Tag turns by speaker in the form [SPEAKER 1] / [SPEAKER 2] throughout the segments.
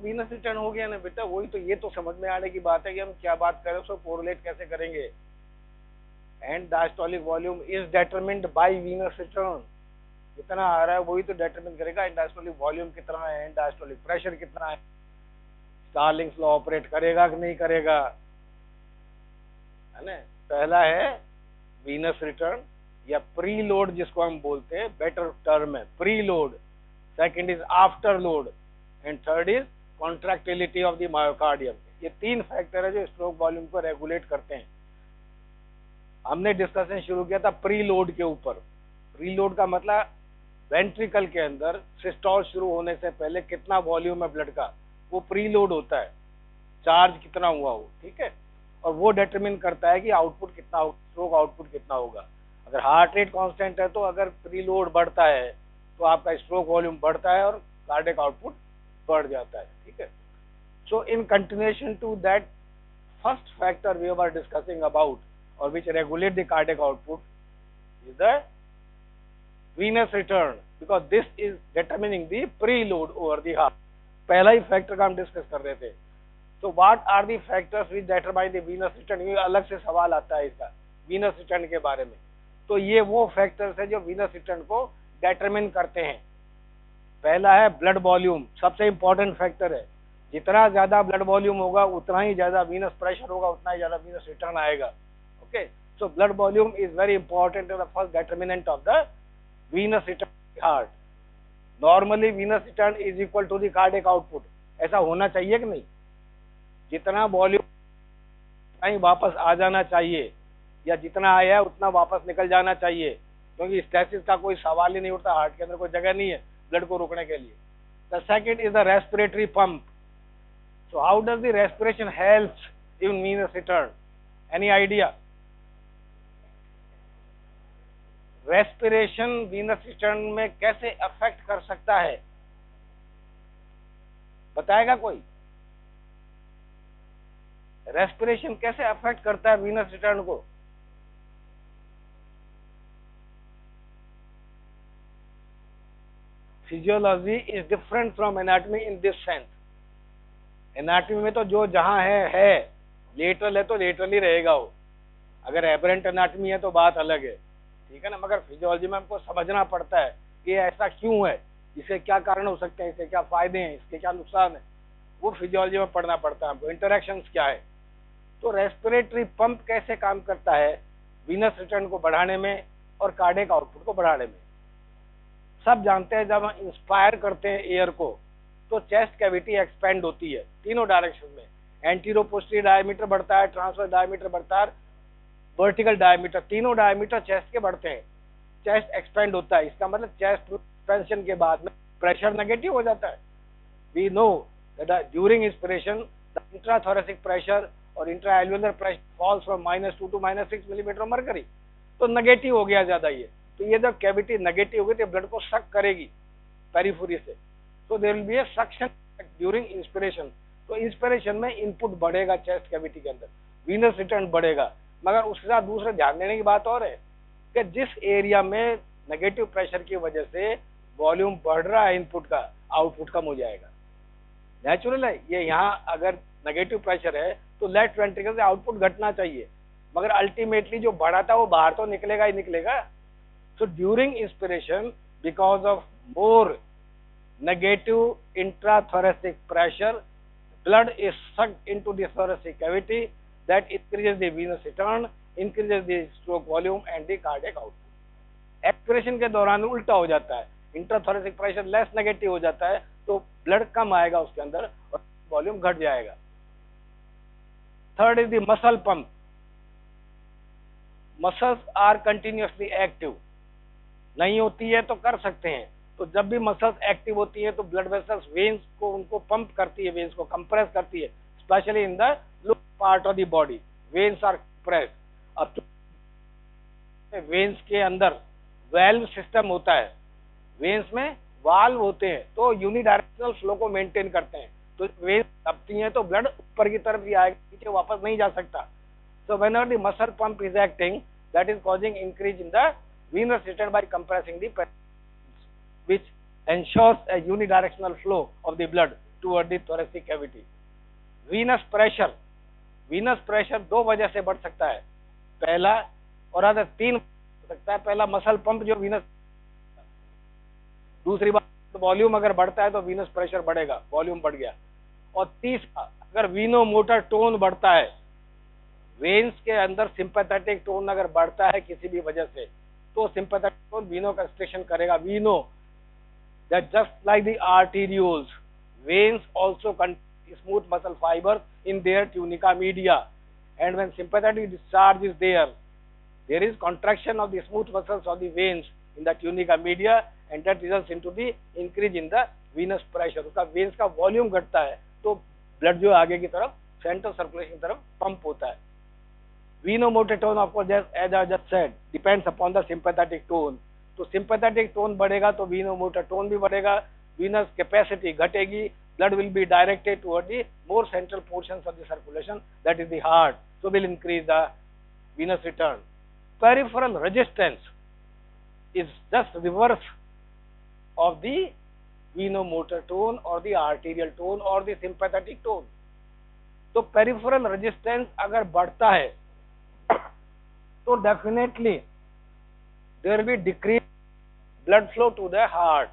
[SPEAKER 1] Venous return हो गया ना बेटा, वही तो, ये तो समझ में आने की बात है कि हम क्या बात करें, उसको कोरिलेट कैसे करेंगे। And diastolic volume is determined by venous return, जितना आ रहा है वही तो डिटरमिन करेगा एंड डायस्टोलिक वॉल्यूम कितना है, एंड डायस्टोलिक प्रेशर कितना है, स्टार्लिंग्स लॉ ऑपरेट करेगा कि नहीं करेगा, है ना। पहला है वीनस रिटर्न या प्री लोड जिसको हम बोलते हैं, बेटर टर्म है pre load, second is after load, and third is contractility of the myocardium. ये तीन फैक्टर है जो स्ट्रोक वॉल्यूम को रेगुलेट करते हैं। हमने डिस्कशन शुरू किया था प्री लोड के ऊपर। प्री लोड का मतलब वेंट्रिकल के अंदर सिस्टोल शुरू होने से पहले कितना वॉल्यूम है ब्लड का, वो प्री लोड होता है, चार्ज कितना हुआ हो, ठीक है, और वो डिटरमिन करता है कि आउटपुट कितना हो, स्ट्रोक आउटपुट कितना होगा। अगर हार्ट रेट कांस्टेंट है तो अगर प्री लोड बढ़ता है तो आपका स्ट्रोक वॉल्यूम बढ़ता है और कार्डियक आउटपुट बढ़ जाता है, ठीक है। So in continuation to that first factor we were discussing about और which regulate the cardiac output is the venous return, because this is determining the preload over the heart. पहला ही factor का हम discuss कर रहे थे। So what are the factors which determine the venous return? ये अलग से सवाल आता है इसका venous return के बारे में। तो ये वो फैक्टर्स है जो venous return को determine करते हैं। पहला है ब्लड वॉल्यूम, सबसे इंपॉर्टेंट फैक्टर है। जितना ज्यादा ब्लड वॉल्यूम होगा उतना ही ज्यादा वीनस प्रेशर होगा, उतना ही ज्यादा वीनस रिटर्न आएगा। Okay, so blood volume is very important and the first determinant of the venous return of the heart. Normally venous return is equal to the cardiac output. ऐसा होना चाहिए कि नहीं? जितना वॉल्यूम उतना ही वापस आ जाना चाहिए, या जितना आया है उतना वापस निकल जाना चाहिए, क्योंकि स्टेसिस का कोई सवाल ही नहीं उठता, हार्ट के अंदर कोई जगह नहीं है ब्लड को रोकने के लिए। The second is the respiratory pump. So how does the respiration helps in venous return? Any idea? Respiration venous return में कैसे अफेक्ट कर सकता है, बताएगा कोई? रेस्पिरेशन कैसे अफेक्ट करता है वीनस रिटर्न को? Physiology is different from anatomy in this sense. Anatomy में तो जो जहां है, लेटरल है तो लेटरल ही रहेगा वो, अगर एबरेंट एनाटॉमी है तो बात अलग है, ठीक है ना। मगर फिजियोलॉजी में हमको समझना पड़ता है कि ऐसा क्यों है, इसके क्या कारण हो सकते हैं, इसके क्या फायदे हैं, इसके क्या नुकसान है, वो फिजियोलॉजी में पढ़ना पड़ता है हमको, इंटरेक्शंस क्या है। तो रेस्पिरेटरी पंप कैसे काम करता है वीनस रिटर्न को बढ़ाने में और कार्डियक आउटपुट को बढ़ाने में? सब जानते हैं जब हम इंस्पायर करते हैं एयर को तो चेस्ट कैविटी एक्सपेंड होती है तीनों डायरेक्शन में, एंटीरो पोस्टीरियर डायमीटर बढ़ता है, ट्रांसवर्स डायमीटर बढ़ता है, वर्टिकल डायमीटर, तीनों डायमीटर चेस्ट के बढ़ते हैं, चेस्ट एक्सपेंड होता है। इसका मतलब चेस्ट एक्सपेंशन के बाद में प्रेशर नेगेटिव हो जाता है। We know that during inspiration the intrathoracic pressure और intra-alveolar pressure falls from -2 to -6 millimetre of mercury, तो नेगेटिव हो गया ज्यादा ये। तो ये जब कैविटी नेगेटिव होगी तो ब्लड को सक करेगी पेरिफेरी से, तो there will be a suction during inspiration. तो इंस्पिरेशन में इनपुट बढ़ेगा चेस्ट कैविटी के अंदर, वीनस रिटर्न बढ़ेगा। मगर उसके साथ दूसरे ध्यान देने की बात और है कि जिस एरिया में नेगेटिव प्रेशर की वजह से वॉल्यूम बढ़ रहा है इनपुट का, आउटपुट कम हो जाएगा, नेचुरल है ये। यहाँ अगर नेगेटिव प्रेशर है तो लेफ्ट वेंट्रिकल से आउटपुट घटना चाहिए, मगर अल्टीमेटली जो बढ़ा था वो बाहर तो निकलेगा ही निकलेगा। So during inspiration because of more negative intrathoracic pressure, blood is sucked into the thoracic cavity, that increases the venous return, increases the stroke volume and the cardiac output. Expiration के दौरान उल्टा हो जाता है, इंट्राथोरेसिक प्रेशर लेस नेगेटिव हो जाता है तो ब्लड कम आएगा उसके अंदर और वॉल्यूम घट जाएगा। Third is the muscle pump. Muscles are continuously active, नहीं होती है तो कर सकते हैं, तो जब भी मसल्स एक्टिव होती है तो ब्लड वेसल्स वेन्स को उनको पंप करती है, वेन्स को कंप्रेस करती है, specially in the lower part of the body veins are compress. अब वेन्स के अंदर वाल्व सिस्टम होता है, वेन्स में वाल्व होते हैं तो यूनिडायरेक्शनल फ्लो को मेंटेन करते हैं, तो वेन्स दबती हैं तो ब्लड ऊपर की तरफ ही आएगा, नीचे वापस नहीं जा सकता। So whenever the muscle pump is acting, that is causing increase in the venous return by compressing the which ensures a unidirectional flow of the blood toward the thoracic cavity. Venus pressure दो वजह से बढ़ सकता है, पहला और other तीन हो सकता है। पहला मसल पंप जो वीनस, दूसरी बात वॉल्यूम अगर बढ़ता है तो वीनस प्रेशर बढ़ेगा, वॉल्यूम बढ़ गया। और तीसरा, अगर वीनो मोटर टोन बढ़ता है, वेन्स के अंदर सिंपैथेटिक टोन अगर बढ़ता है किसी भी वजह से, तो सिंपैथेटिक टोन वीनो कंस्ट्रिक्शन करेगा। Veno that just like the arterioles, veins also contain smooth muscle fibers in their tunica media, and when sympathetic discharge is there, there is contraction of the smooth muscles of the veins in the tunica media, and that results into the increase in the venous pressure। उसका veins का volume घटता है तो blood जो आगे की तरफ central circulation की तरफ पंप होता है। Venomotor tone, of course, as I just said, depends upon the sympathetic tone। तो सिंपैथेटिक टोन बढ़ेगा तो वीनोमोटर टोन भी बढ़ेगा, वीनस कैपेसिटी घटेगी, blood will be directed toward the more central portions of the circulation, that is the heart, so will increase the venous return. Peripheral resistance is just reverse of the venomotor tone और the arterial tone और the sympathetic tone. तो peripheral resistance अगर बढ़ता है तो definitely there will be decreased blood flow to the heart।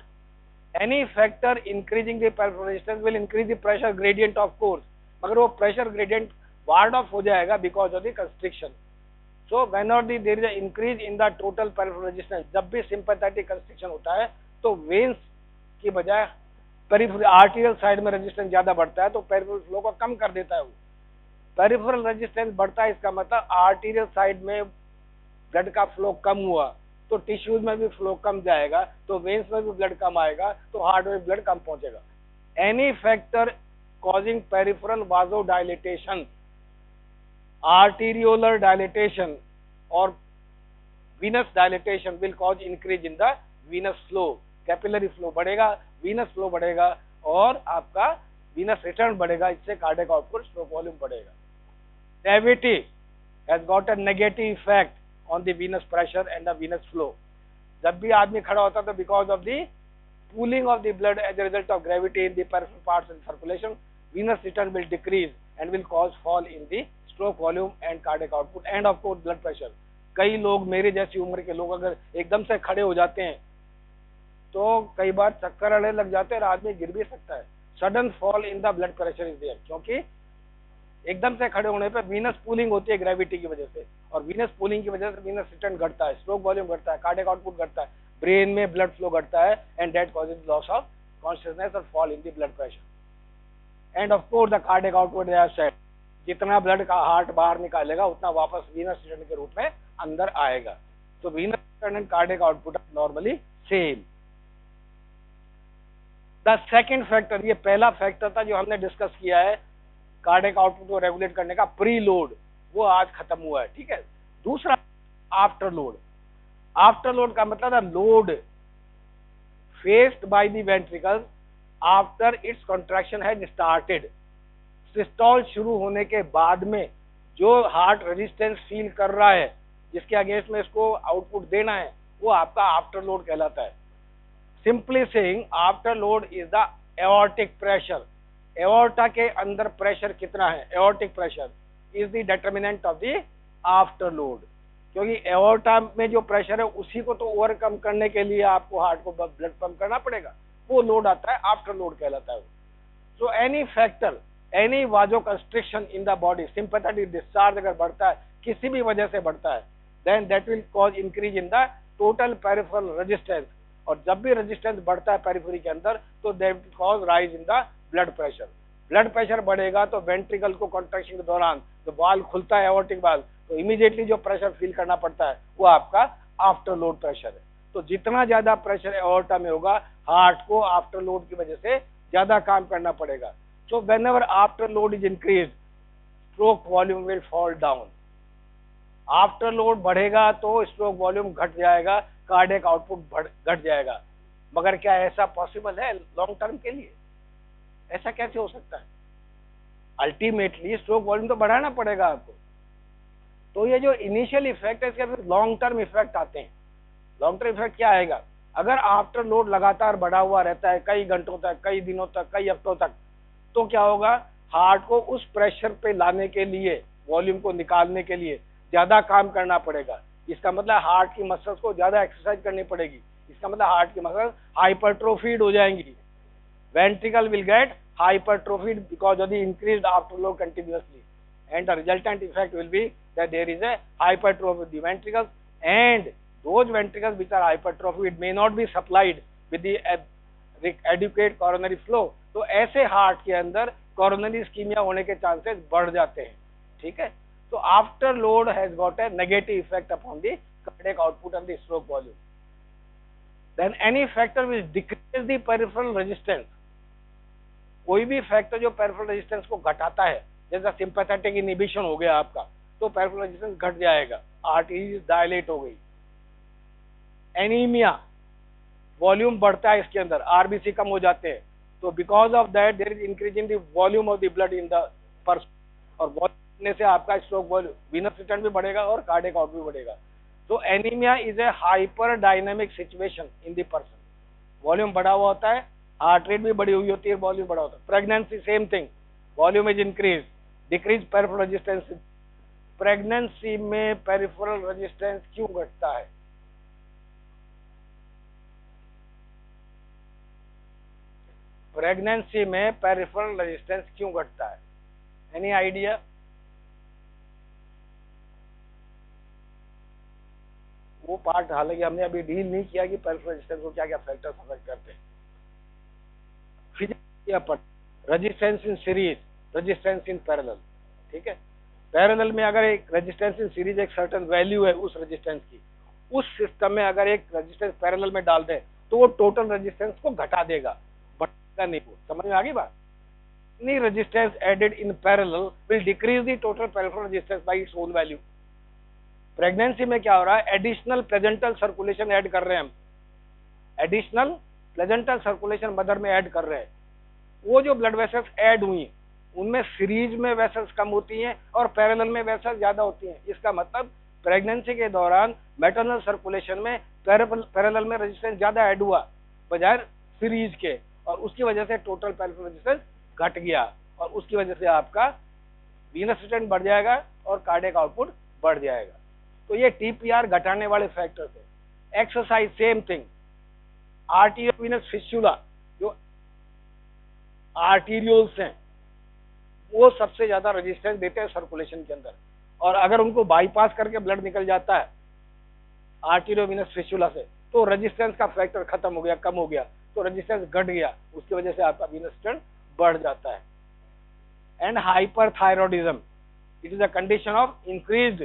[SPEAKER 1] any factor increasing the peripheral resistance will increase the pressure gradient of course, मगर वो pressure gradient ward off हो जाएगा because of the constriction। so whenever there is an increase in the total peripheral resistance, जब भी sympathetic constriction होता है तो veins की बजाय peripheral arterial side में resistance ज्यादा बढ़ता है, तो peripheral flow को कम कर देता है वो। peripheral resistance बढ़ता है, इसका मतलब arterial side में ब्लड का फ्लो कम हुआ तो टिश्यूज में भी फ्लो कम जाएगा, तो वेन्स में भी ब्लड कम आएगा, तो हार्ट में ब्लड कम पहुंचेगा। Any factor causing peripheral vasodilatation, arteriolar dilatation और venous dilatation will cause increase in the venous flow. Capillary flow बढ़ेगा, वीनस फ्लो बढ़ेगा और आपका वीनस रिटर्न बढ़ेगा, इससे कार्डियक आउटपुट, स्ट्रोक वॉल्यूम बढ़ेगा। Cavity has got a negative effect on the venous pressure and the venous flow। जब भी आदमी खड़ा होता है तो because of the pooling of the blood as a result of gravity in the peripheral parts and circulation, venous return will decrease and will cause fall in the stroke volume and cardiac output and of course blood pressure। कई लोग, मेरे जैसी उम्र के लोग अगर एकदम से खड़े हो जाते हैं तो कई बार चक्कर आने लग जाते हैं और आदमी गिर भी सकता है। Sudden fall in the blood pressure is there, क्योंकि एकदम से खड़े होने पे वीनस पूलिंग होती है ग्रेविटी की वजह से, और वीनस पूलिंग की वजह से वीनस रिटर्न घटता है, स्ट्रोक वॉल्यूम घटता है, कार्डियक आउटपुट घटता है, ब्रेन में ब्लड फ्लो घटता है, and that causes loss of consciousness और fall in the blood pressure. And of course the cardiac output I have said, जितना ब्लड का हार्ट बाहर निकालेगा उतना वापस वीनस रिटर्न के रूप में अंदर आएगा। तो venous return and cardiac output are normally same. The second factor, ये पहला फैक्टर था जो हमने डिस्कस किया है कार्डियक आउटपुट को रेगुलेट करने का, प्री लोड, वो आज खत्म हुआ है, ठीक है। दूसरा आफ्टर लोड। आफ्टर लोड का मतलब है load faced by the ventricles after it's contraction has started. Systole शुरू होने के बाद में जो हार्ट रेजिस्टेंस फील कर रहा है, जिसके अगेंस्ट में इसको आउटपुट देना है, वो आपका आफ्टर लोड कहलाता है। Simply saying, after load is the aortic pressure. Aorta के अंदर प्रेशर कितना है, aortic pressure is the determinant of the after load, क्योंकि एओर्टा में जो प्रेशर है उसी को तो ओवरकम करने के लिए आपको हार्ट को ब्लड पंप करना पड़ेगा, वो लोड आता है, आफ्टर लोड कहलाता है। So any factor, any vasoconstriction in the body, sympathetic discharge अगर बढ़ता है, किसी भी वजह से बढ़ता है, then that will cause increase in the total peripheral resistance, और जब भी रेजिस्टेंस बढ़ता है पेरिफेरी के अंदर तो that will cause rise in the blood pressure. Blood pressure बढ़ेगा तो वेंट्रिकल को कॉन्ट्रैक्शन के दौरान जो वाल खुलता है, एओर्टिक वाल, तो इमीडिएटली जो प्रेशर फील करना पड़ता है वो आपका आफ्टर लोड प्रेशर है। तो जितना ज्यादा प्रेशर एओर्टा में होगा, हार्ट को आफ्टर लोड की वजह से ज्यादा काम करना पड़ेगा। So whenever after load is increase, stroke volume will fall down. After load बढ़ेगा तो स्ट्रोक वॉल्यूम घट जाएगा, कार्डियक आउटपुट घट जाएगा। मगर क्या ऐसा पॉसिबल है लॉन्ग टर्म के लिए? ऐसा कैसे हो सकता है? अल्टीमेटली स्ट्रोक वॉल्यूम तो बढ़ाना पड़ेगा आपको। तो ये जो इनिशियल इफेक्ट है, इसके फिर लॉन्ग टर्म इफेक्ट आते हैं। लॉन्ग टर्म इफेक्ट क्या आएगा? अगर आफ्टर लोड लगातार बढ़ा हुआ रहता है कई घंटों तक, कई दिनों तक, कई हफ्तों तक, तो क्या होगा, हार्ट को उस प्रेशर पे लाने के लिए, वॉल्यूम को निकालने के लिए ज्यादा काम करना पड़ेगा। इसका मतलब हार्ट की मसल्स को ज्यादा एक्सरसाइज करनी पड़ेगी। इसका मतलब हार्ट की मसल्स हाइपरट्रोफीड हो जाएंगी। Ventricle will get hypertrophied because of the increased afterload continuously, and the resultant effect will be that there is a hypertrophy of the ventricles, and those ventricles which are hypertrophied may not be supplied with the adequate coronary flow। तो ऐसे heart के अंदर coronary ischemia होने के chances बढ़ जाते हैं। ठीक है, तो afterload has got a negative effect upon the cardiac output and the stroke volume. Then any factor which decrease the peripheral resistance, कोई भी फैक्टर जो पेरिफेरल रेजिस्टेंस को घटाता है, जैसा सिंपैथेटिक इनहिबिशन हो गया आपका, तो पेरिफेरल रेजिस्टेंस घट जाएगा, आर्टरीज डायलेट हो गई। एनीमिया, वॉल्यूम बढ़ता है इसके अंदर, आरबीसी कम हो जाते हैं, तो because of that there is increase in the volume of the blood in the person, और वॉल्यूम बढ़ने से आपका स्ट्रोक वॉल्यूम, वीनस रिटर्न भी बढ़ेगा और कार्डियक आउटपुट भी बढ़ेगा। तो anaemia is a hyper dynamic situation in the person. Volume बढ़ा हुआ होता है, हार्ट रेट भी बढ़ी हुई होती है, वॉल्यूम बढ़ा होता है। Pregnancy same thing, volume is increase, decrease peripheral resistance. Pregnancy में पेरिफेरल रेजिस्टेंस क्यों घटता है? प्रेगनेंसी में पेरिफेरल रेजिस्टेंस क्यों घटता है? Any idea? वो पार्ट हालांकि हमने अभी डील नहीं किया कि पेरिफेरल रेजिस्टेंस को क्या क्या फैक्टर्स अफेक्ट करते हैं। Resistance in series, resistance in parallel. ठीक है, पैरेलल में अगर एक रेजिस्टेंस इन सीरीज एक सर्टेन वैल्यू है उस रेजिस्टेंस की, उस सिस्टम में अगर एक रेजिस्टेंस पैरेलल में डाल दें तो वो टोटल रेजिस्टेंस को घटा देगा, बढ़ेगा नहीं। वो समझ में आ गई बात? Any resistance added in parallel will decrease the total peripheral resistance by its own value. Pregnancy में क्या हो रहा है, एडिशनल प्लेजेंटल सर्कुलेशन ऐड कर रहे हैं हम, एडिशनल प्लेजेंटल सर्कुलेशन मदर में ऐड कर रहे हैं। वो जो ब्लड वेसल्स ऐड हुई उनमें सीरीज में वेसल्स कम होती हैं और पैरेलल में वेसल्स ज्यादा होती हैं। इसका मतलब प्रेगनेंसी के दौरान मैटरनल सर्कुलेशन में पैरेलल में रेजिस्टेंस ज्यादा ऐड हुआ बजाय सीरीज के, और उसकी वजह से टोटल पेरिफेरल रेजिस्टेंस घट गया, और उसकी वजह से आपका वीनस रिटर्न बढ़ जाएगा और कार्डियक आउटपुट बढ़ जाएगा। तो ये टीपीआर घटाने वाले फैक्टर्स है। एक्सरसाइज सेम थिंग, आर्टियोविनस फिस्टुला, जो आर्टीरियोल्स हैं वो सबसे ज्यादा रेजिस्टेंस देते हैं सर्कुलेशन के अंदर, और अगर उनको बाईपास करके ब्लड निकल जाता है आर्टियोविनस फिस्टुला से तो रेजिस्टेंस का फैक्टर खत्म हो गया, कम हो गया, तो रेजिस्टेंस घट गया, उसकी वजह से आपका वीनस रिटर्न बढ़ जाता है। And hyperthyroidism, it is a condition of increased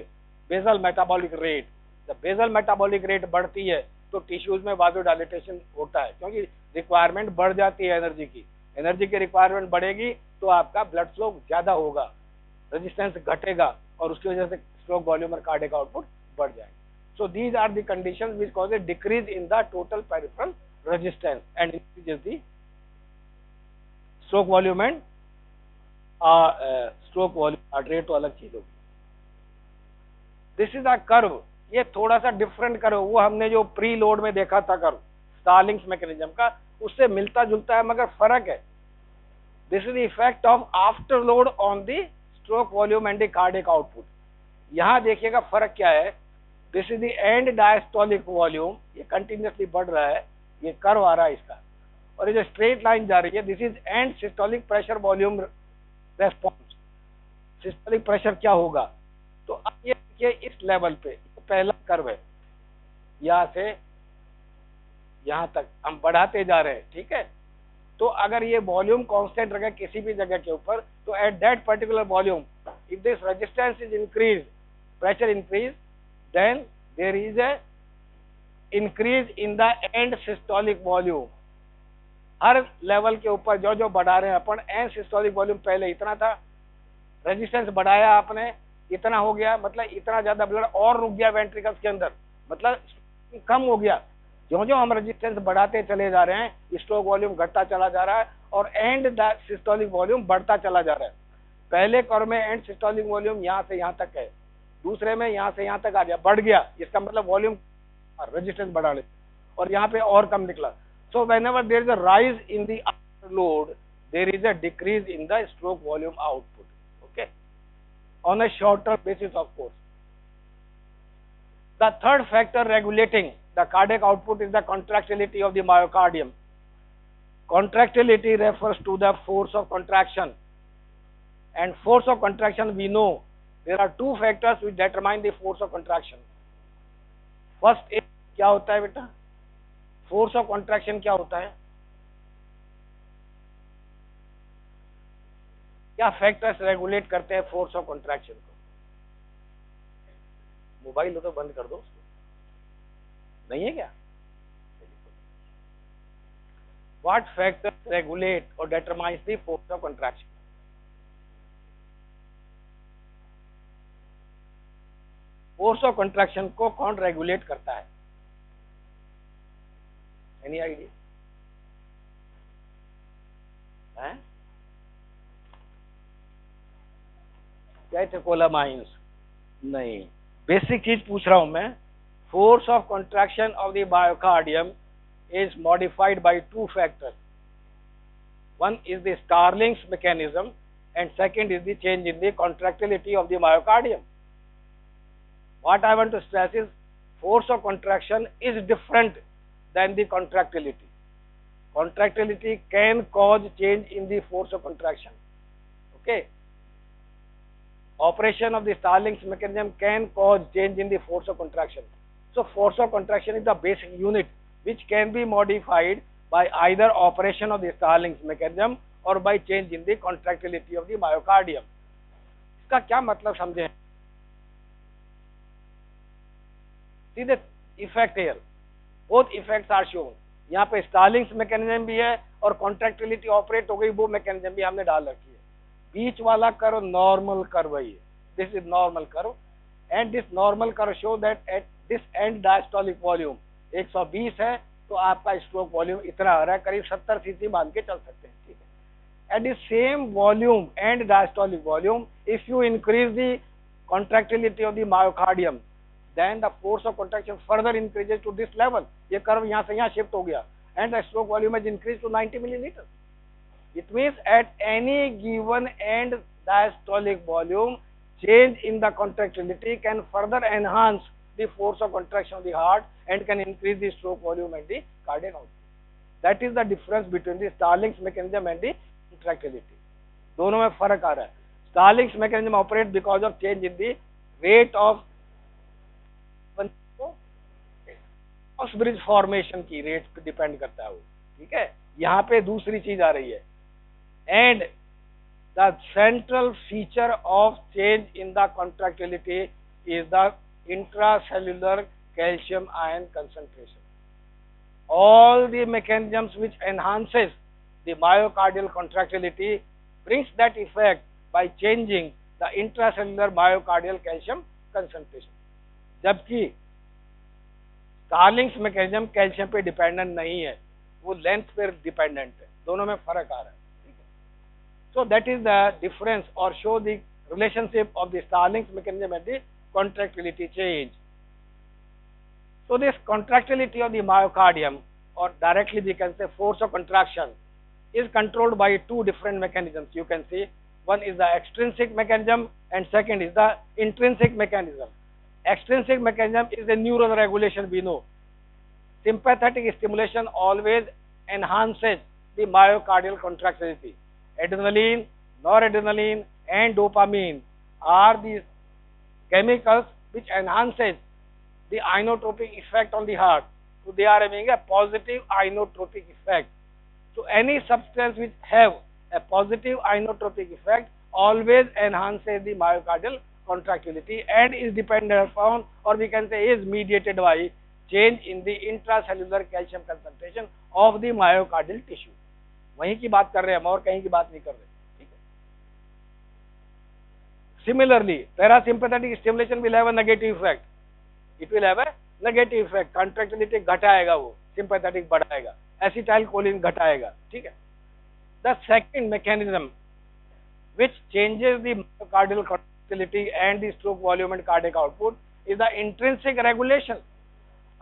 [SPEAKER 1] basal metabolic rate. जब बेसल मेटाबॉलिक रेट बढ़ती है तो टिश्यूज में वासोडाइलेटेशन होता है, क्योंकि रिक्वायरमेंट बढ़ जाती है एनर्जी की। एनर्जी की रिक्वायरमेंट बढ़ेगी तो आपका ब्लड फ्लो ज्यादा होगा, रेजिस्टेंस घटेगा, और उसकी वजह से स्ट्रोक वॉल्यूम और कार्डियक आउटपुट बढ़ जाएगा। So these are the conditions which cause a decrease in the total peripheral resistance and increases the stroke volume and stroke volume heart rate तो अलग चीज होगी। दिस इज अ कर्व, ये थोड़ा सा डिफरेंट कर्व, वो हमने जो प्री लोड में देखा था कर्व स्टार्लिंग्स मैकेनिज्म का, उससे मिलता जुलता है मगर फर्क है। This is the effect of after load on the stroke volume and the cardiac output. यहां देखिएगा फर्क क्या है, this is the end diastolic volume, ये कंटिन्यूसली बढ़ रहा है, ये कर्व आ रहा है इसका, और ये जो स्ट्रेट लाइन जा रही है this is and systolic pressure volume response. Systolic pressure क्या होगा, तो अब ये देखिए इस लेवल पे पहला कर्व है, यहां से यहां तक हम बढ़ाते जा रहे हैं। ठीक है, तो अगर ये वॉल्यूम कांस्टेंट रखे किसी भी जगह के ऊपर, तो at that particular volume if this resistance is increase, pressure increase, then there is a increase in the end systolic volume. हर लेवल के ऊपर जो जो बढ़ा रहे हैं अपन, एंड सिस्टोलिक वॉल्यूम पहले इतना था, रेजिस्टेंस बढ़ाया आपने, इतना हो गया, मतलब इतना ज्यादा ब्लड और रुक गया वेंट्रिकल्स के अंदर, मतलब कम हो गया। जो जो हम रेजिस्टेंस बढ़ाते चले जा रहे हैं स्ट्रोक वॉल्यूम घटता चला जा रहा है और एंड सिस्टोलिक वॉल्यूम बढ़ता चला जा रहा है। पहले कर्व में एंड सिस्टोलिक वॉल्यूम यहाँ से यहाँ तक है, दूसरे में यहाँ से यहाँ तक आ गया, बढ़ गया, इसका मतलब वॉल्यूम रेजिस्टेंस बढ़ा ले, और यहाँ पे और कम निकला। So whenever there is a rise in the after load there is a decrease in the stroke volume output. Okay, on a shorter basis, of course. The third factor regulating the cardiac output is the contractility of the myocardium. Contractility refers to the force of contraction, and force of contraction, we know there are two factors which determine the force of contraction. First is क्या होता है बेटा, force of contraction क्या होता है, क्या factors regulate करते हैं फोर्स ऑफ कॉन्ट्रैक्शन को? मोबाइल हो तो बंद कर दो उसको, नहीं है क्या? व्हाट फैक्टर्स रेगुलेट और determines the force of contraction? Force of contraction को कौन रेगुलेट करता है? Any idea? कैटेकोलामाइंस? नहीं, बेसिक चीज पूछ रहा हूं मैं. Force of contraction of the myocardium is modified by two factors. One is the Starling's mechanism and second is the change in the contractility of the myocardium. What I want to stress is force of contraction is different than the contractility. Contractility can cause change in the force of contraction. Okay. Operation of the Starling's mechanism can cause change in the force of contraction. So force of contraction is the basic unit which can be modified by either operation of the Starling's mechanism or by change in the contractility of the myocardium. इसका क्या मतलब समझे? See the effect here. Both effects are shown. यहाँ पे Starling's mechanism भी है और contractility operate हो गई, वो mechanism भी हमने डाल रखी है. बीच वाला कर्व नॉर्मल कर्व है. This is normal curve and this normal curve show that at this end diastolic volume 120 है, तो आपका स्ट्रोक वॉल्यूम इतना आ रहा है, करीब 70 सीसी बांध के चल सकते हैं. ठीक है. At the same volume end diastolic volume, if you increase the contractility of the myocardium, then the force of contraction further increases to this level. ये कर्व यहाँ से यहाँ शिफ्ट हो गया and the stroke volume is increase to 90 millilitre. It means at any given end diastolic volume, change in the contractility can further enhance the force of contraction of the heart and can increase the stroke volume and the cardiac output. That is the difference between the Starling's mechanism and the contractility. दोनों में फर्क आ रहा है. Starling's mechanism operates because of change in the rate of cross bridge formation की rate पे depend करता है वो. ठीक है. यहाँ पे दूसरी चीज आ रही है. And the central feature of change in the contractility is the intracellular calcium ion concentration. All the mechanisms which enhances the myocardial contractility brings that effect by changing the intracellular myocardial calcium concentration. जबकि Starling's mechanism calcium पे dependent नहीं है, वो length पे dependent है. दोनों में फर्क आ रहा है. So that is the difference or show the relationship of the Starling's mechanism and the contractility change. So this contractility of the myocardium, or directly we can say force of contraction, is controlled by two different mechanisms. You can see one is the extrinsic mechanism and second is the intrinsic mechanism. Extrinsic mechanism is the neural regulation, we know. Sympathetic stimulation always enhances the myocardial contractility. Adrenaline, noradrenaline and dopamine are these chemicals which enhances the inotropic effect on the heart. So they are having a positive inotropic effect. So any substance which have a positive inotropic effect always enhances the myocardial contractility and is dependent upon, or we can say is mediated by, change in the intracellular calcium concentration of the myocardial tissue. वहीं की बात कर रहे हैं हम और कहीं की बात नहीं कर रहे. ठीक है. Similarly, parasympathetic stimulation will have a negative effect. It will have a negative effect. Contractility घटाएगा वो, sympathetic बढ़ाएगा, acetylcholine घटाएगा. ठीक है. The second mechanism which changes the myocardial contractility and the stroke volume and cardiac output is the intrinsic regulation.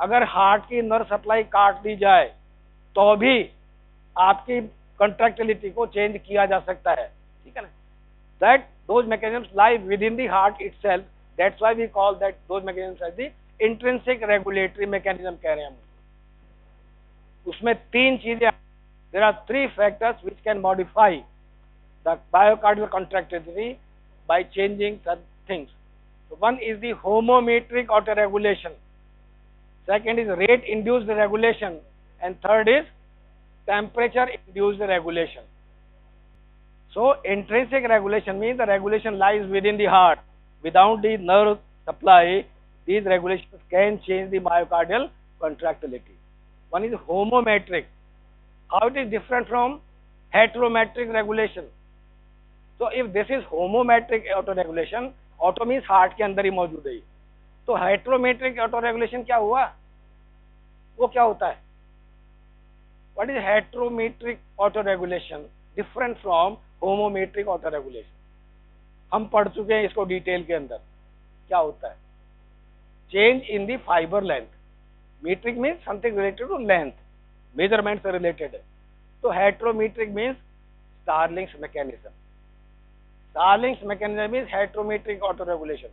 [SPEAKER 1] अगर heart की nerve supply काट दी जाए तो भी आपकी कंट्रैक्टिलिटी को चेंज किया जा सकता है, ठीक है ना। That those mechanisms lie within the heart itself, that's why we call that those mechanisms as the intrinsic regulatory mechanism कह रहे हैं हम। उसमें तीन चीजें, there are three factors which can modify the myocardial contractility by changing such things. So one is the homometric autoregulation, second is rate induced regulation, and third is temperature induced regulation. So intrinsic regulation means the regulation lies within the heart. Without the nerve supply, these regulations can change the myocardial contractility. One is homometric. How it is different from heterometric regulation? So if this is homometric autoregulation, auto means heart के अंदर ही मौजूद है, तो हेट्रोमेट्रिक autoregulation क्या हुआ, वो क्या होता है? What is heterometric autoregulation different from homometric autoregulation? हम पढ़ चुके हैं इसको डिटेल के अंदर। क्या होता है? Change in the fibre length. Metric means something related to length, measurement से रिलेटेड है। तो heterometric means Starling's mechanism. Starling's mechanism is heterometric autoregulation.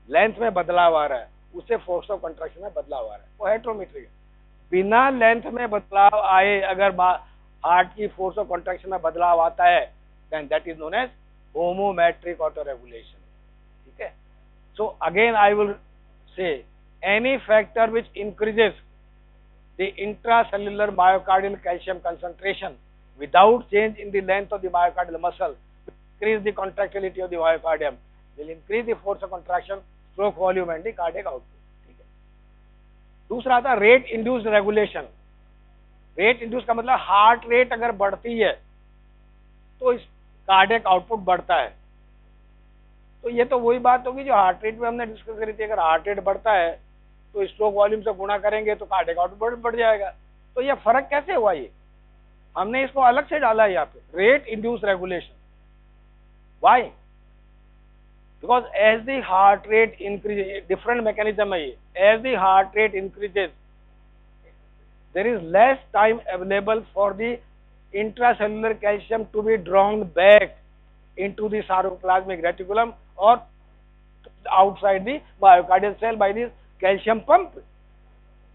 [SPEAKER 1] Length में बदलाव आ रहा है, उससे फोर्स ऑफ कंट्रैक्शन में बदलाव आ रहा है, वो हेट्रोमेट्रिक है। बिना लेंथ में बदलाव आए अगर हार्ट की फोर्स ऑफ कंट्रैक्शन में बदलाव आता है, then that is known as homometric autoregulation, ठीक है। So again I will say any factor which increases the intracellular myocardial calcium concentration without change in the length of the myocardial muscle increase the contractility of the myocardium, will increase the force of contraction, stroke volume and the cardiac output, ठीक है। दूसरा आता है rate induced regulation. Rate induce का मतलब heart rate अगर बढ़ती है तो इस कार्डियक आउटपुट बढ़ता है। तो ये तो वही बात होगी जो हार्ट रेट में हमने डिस्कस करी थी। अगर हार्ट रेट बढ़ता है तो स्ट्रोक वॉल्यूम से गुणा करेंगे तो कार्डियक आउटपुट बढ़ जाएगा। तो ये फर्क कैसे हुआ? ये हमने इसको अलग से डाला है यहाँ पे, rate induce regulation. Why? Because as the heart rate increases, different mechanism है ये। As the heart rate increases, there is less time available for the intracellular calcium to be drawn back into the sarcoplasmic reticulum or outside the myocardial cell by the calcium pump.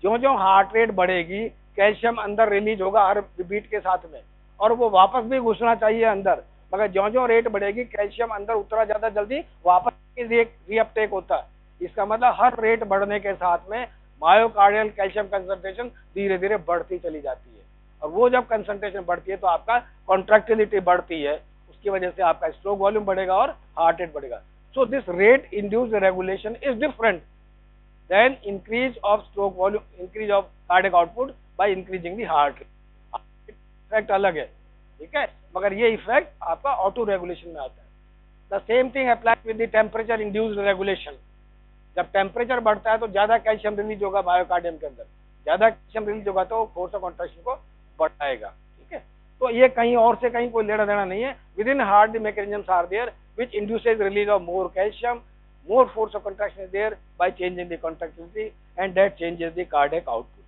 [SPEAKER 1] जो heart rate बढ़ेगी, calcium अंदर release होगा हर beat के साथ में, और वो वापस भी घुसना चाहिए अंदर। मगर जो रेट बढ़ेगी, कैल्शियम अंदर उतना ज्यादा जल्दी वापस रीअपटेक होता है। इसका मतलब हर रेट बढ़ने के साथ में मायोकार्डियल कैल्शियम कंसंट्रेशन धीरे धीरे बढ़ती चली जाती है, और वो जब कंसंट्रेशन बढ़ती है तो आपका कॉन्ट्रैक्टिलिटी बढ़ती है, उसकी वजह से आपका स्ट्रोक वॉल्यूम बढ़ेगा और हार्ट रेट बढ़ेगा। So this rate induced regulation is different then increase of stroke volume, increase of cardiac output by increasing the heart rate. Effect अलग है, ठीक है, मगर ये इफेक्ट आपका ऑटो रेगुलेशन में आता है। The same thing apply with the temperature induced regulation. जब टेम्परेचर बढ़ता है तो ज्यादा कैल्शियम रिलीज होगा मायोकार्डियम के अंदर, ज्यादा कैल्शियम रिलीज होगा तो फोर्स ऑफ कंट्रैक्शन को बढ़ाएगा, ठीक है। तो ये कहीं और से कहीं कोई लेना देना नहीं है। Within heart the mechanisms are there which induces release of more calcium, more force of contraction is there by changing the contractility, and that changes the cardiac output.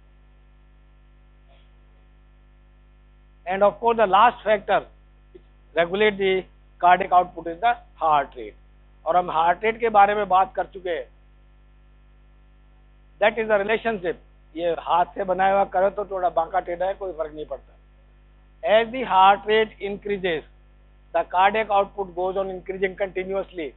[SPEAKER 1] And of course the last factor which regulate the cardiac output is the heart rate. और हम heart rate के बारे में बात कर चुके हैं। That is the relationship. ये हाथ से बनाया हुआ करो तो थोड़ा बांका टेढ़ा है, कोई फर्क नहीं पड़ता। As the heart rate increases, the cardiac output goes on increasing continuously.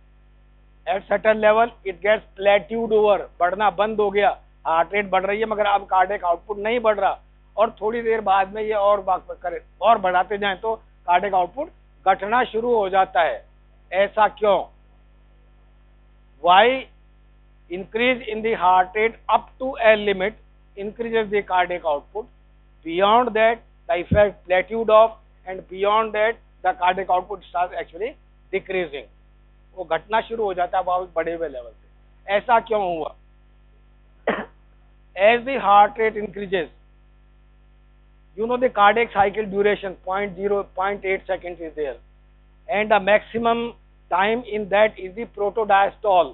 [SPEAKER 1] At certain level it gets plateaued over, बढ़ना बंद हो गया, हार्ट रेट बढ़ रही है मगर अब कार्डियक आउटपुट नहीं बढ़ रहा, और थोड़ी देर बाद में ये और करे और बढ़ाते जाएं तो कार्डियक आउटपुट घटना शुरू हो जाता है। ऐसा क्यों? Why increase in the heart rate up to a limit increases the cardiac output, beyond that the effect plateaued off, and beyond that the cardiac output starts actually decreasing. वो घटना शुरू हो जाता है बहुत बड़े हुए लेवल से। ऐसा क्यों हुआ? As the heart rate increases, you know the cardiac cycle duration 0.8 seconds is there, and the maximum time in that is the protodiastole.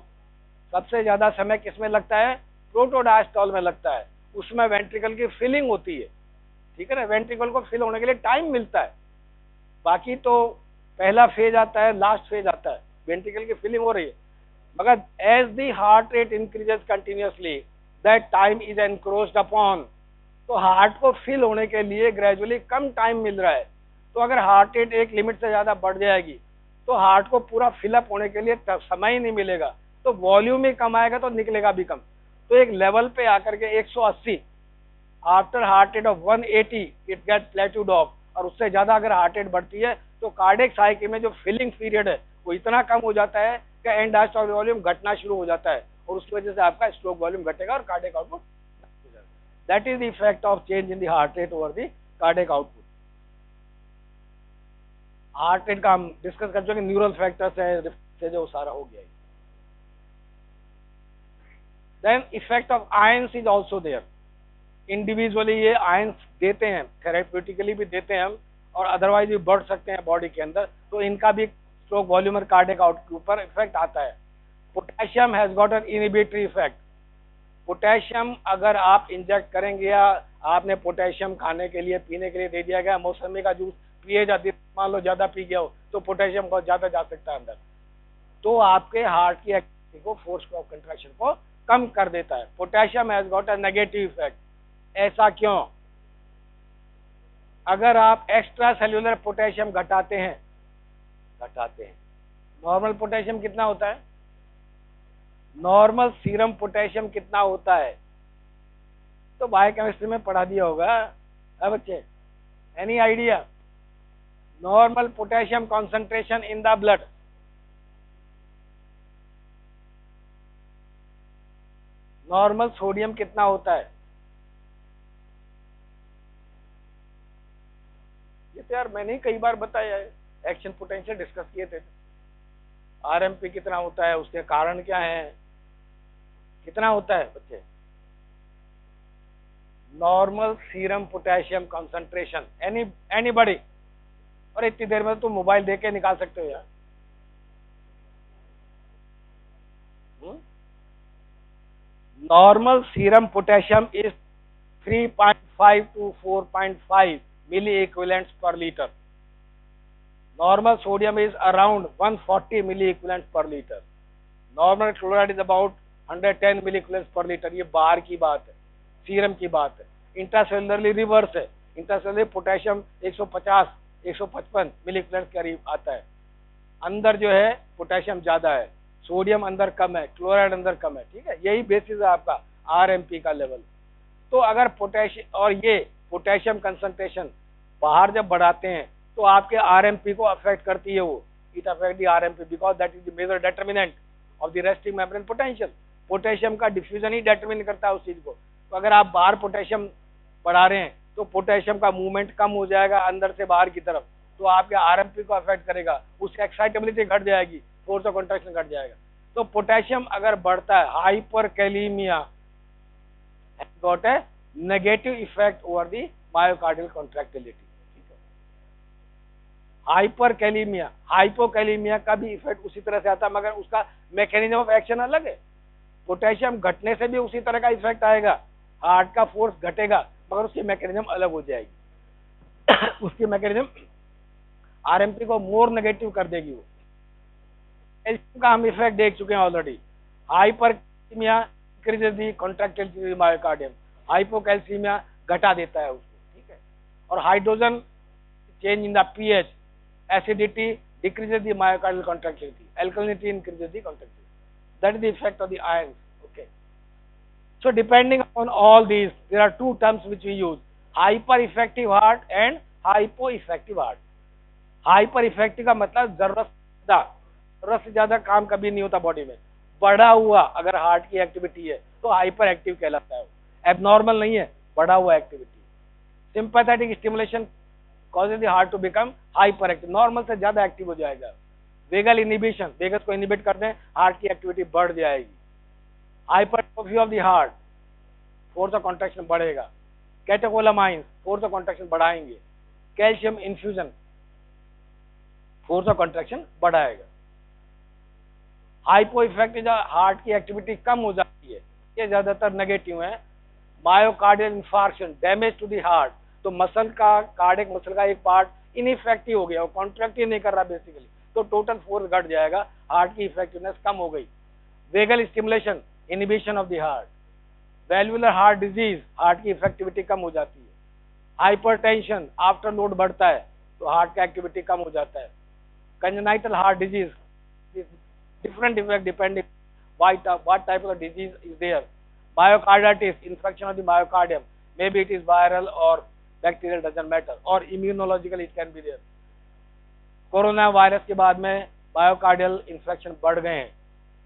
[SPEAKER 1] सबसे ज्यादा समय किसमें लगता है? प्रोटोडायस्टॉल में लगता है। उसमें वेंट्रिकल की फिलिंग होती है, ठीक है ना। वेंट्रिकल को फिल होने के लिए टाइम मिलता है, बाकी तो पहला फेज आता है, लास्ट फेज आता है, वेंट्रिकल की फिलिंग हो रही है, मगर as the heart rate increases continuously that time is encroached upon. तो हार्ट को फिल होने के लिए ग्रेजुअली कम टाइम मिल रहा है। तो अगर हार्ट रेट एक लिमिट से ज्यादा बढ़ जाएगी तो हार्ट को पूरा फिलअप होने के लिए समय ही नहीं मिलेगा, तो वॉल्यूम ही कम आएगा तो निकलेगा भी कम। तो एक लेवल पे आकर के 180 after heart rate of 180 it get plateaued off, और उससे ज्यादा अगर हार्ट रेट बढ़ती है तो कार्डियक साइकिल में जो फिलिंग पीरियड है वो इतना कम हो जाता है कि एंड डायस्टोलिक वॉल्यूम घटना शुरू हो जाता है, और उसकी वजह से आपका स्ट्रोक वॉल्यूम घटेगा और cardiac output. That is the effect of change in the heart rate over the cardiac output. Heart rate का हम डिस्कस कर चुके, न्यूरल फैक्टर्स है जो सारा हो गया। Then effect of ions is also there. Individually ये आयंस देते हैं, थेरेप्यूटिकली भी देते हैं हम, और अदरवाइज भी बढ़ सकते हैं बॉडी के अंदर, तो इनका भी स्ट्रोक वॉल्यूम और कार्डियक आउटपुट के ऊपर इफेक्ट आता है। Potassium has got an inhibitory effect. Potassium अगर आप इंजेक्ट करेंगे या आपने पोटेशियम खाने के लिए पीने के लिए दे दिया गया, मौसमी का जूस पिए जाती, मान लो ज्यादा पी गया हो तो पोटेशियम बहुत ज्यादा जा सकता है अंदर, तो आपके हार्ट की एक्टिविटी को, फोर्स ऑफ कंट्रैक्शन को कम कर देता है। Potassium has got a negative effect. ऐसा क्यों? अगर आप एक्स्ट्रा सेल्यूलर पोटेशियम घटाते हैं, नॉर्मल पोटेशियम कितना होता है? नॉर्मल सीरम पोटेशियम कितना होता है? तो बायोकेमिस्ट्री में पढ़ा दिया होगा बच्चे, any idea? Normal potassium concentration in the blood. Normal sodium कितना होता है? ये तो यार मैंने ही कई बार बताया है, एक्शन पोटेंशियल डिस्कस किए थे। आरएमपी कितना होता है, उसके कारण क्या है, कितना होता है बच्चे? Normal serum potassium concentration, anybody? और इतनी देर में तो मोबाइल देख के निकाल सकते हो यार। Normal serum potassium is 3.5 to 4.5 milli equivalents per liter. Normal sodium is around 140 milli equivalents per liter. Normal chloride is about 110 milli equivalents per liter. ये बाहर की बात है, सीरम की बात है। इंट्रासेलुलरली रिवर्स है, इंट्रासेलुलरली पोटेशियम 150 155 मिली इक्विवेलेंट करीब आता है। अंदर जो है पोटेशियम ज्यादा है, सोडियम अंदर कम है, क्लोराइड अंदर कम है। ठीक है, यही बेसिस है आपका आरएमपी का लेवल। तो अगर पोटेशियम और ये पोटेशियम कंसंट्रेशन बाहर जब बढ़ाते हैं तो आपके आरएमपी को अफेक्ट करती है वो। It affect the RMP because that is the major determinant of the resting membrane potential. Potassium का डिफ्यूजन ही डिटरमिन करता है उस चीज को। तो अगर आप बाहर पोटेशियम बढ़ा रहे हैं तो पोटेशियम का मूवमेंट कम हो जाएगा अंदर से बाहर की तरफ, तो आपके आरएमपी को अफेक्ट करेगा, उसकी एक्साइटेबिलिटी घट जाएगी, फोर्स ऑफ कंट्रैक्शन घट जाएगा। तो पोटेशियम अगर बढ़ता है, hyperkalaemia got a negative effect over the myocardial contractility. Hyperkalaemia, hypokalemia का भी इफेक्ट उसी तरह से आता है, मगर उसका मैकेनिज्म ऑफ एक्शन अलग है। पोटेशियम घटने से भी उसी तरह का इफेक्ट आएगा, हार्ट का फोर्स घटेगा, मगर उसकी मैकेनिज्म अलग हो जाएगी। उसकी मैकेनिज्म आरएमपी को मोर नेगेटिव कर देगी वो। कैल्शियम का हम इफेक्ट देख चुके हैं already. Hyperkalaemia increases the contractility of myocardium, hypocalcaemia घटा देता है उसको। ठीक है, और hydrogen change in the pH, acidity decreases the myocardial contractility, alkalinity increases the contractility. That is the effect of the ions. Okay, so depending on all these there are two terms which we use, hyper effective heart and hypo effective heart. Hyper effective का मतलब जरूरत से ज्यादा काम कभी नहीं होता body में। बढ़ा हुआ अगर हार्ट की एक्टिविटी है तो हाइपर एक्टिव कहलाता है, एबनॉर्मल नहीं है, बढ़ा हुआ activity. Sympathetic stimulation causes the heart to become hyper active, normal से ज्यादा एक्टिव हो जाएगा। वेगल इनिबिशन, वेगस को इनिबिट कर दें, हार्ट की एक्टिविटी बढ़ जाएगी। Hypertrophy of the heart, force of contraction बढ़ेगा। कैटेकोलामाइंस फोर्स ऑफ कॉन्ट्रैक्शन बढ़ाएंगे। Calcium infusion force of contraction बढ़ाएगा। हाइपो इफेक्टिव हार्ट की एक्टिविटी कम हो जाती है, ये ज्यादातर नेगेटिव है। Myocardial infarction, damage to the heart, तो मसल का, कार्डियक मसल का एक पार्ट इनइफेक्टिव हो गया, वो कॉन्ट्रैक्ट ही नहीं कर रहा बेसिकली, तो टोटल फोर्स घट जाएगा, हार्ट की इफेक्टिवनेस कम हो गई। Vagal stimulation, inhibition of the heart. Valvular heart disease, heart की इफेक्टिविटी कम हो जाती है। हाइपरटेंशन, आफ्टर लोड बढ़ता है तो हार्ट का एक्टिविटी कम हो जाता है। Congenital heart disease, different effect depending what type of disease is there. Myocarditis, infection of the myocardium, maybe it is viral or bacterial, doesn't matter, or immunological it can be there. Corona virus के बाद में myocardial infection बढ़ गए हैं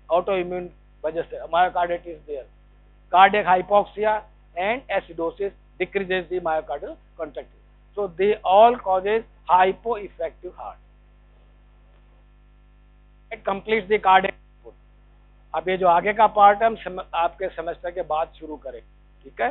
[SPEAKER 1] auto immune वजह से, myocarditis there. Cardiac hypoxia and acidosis decreases the myocardial contraction, so they all causes hypo effective heart. It completes the cardiac input. अब ये जो आगे का पार्ट है हम आपके सेमेस्टर के बाद शुरू करें, ठीक है।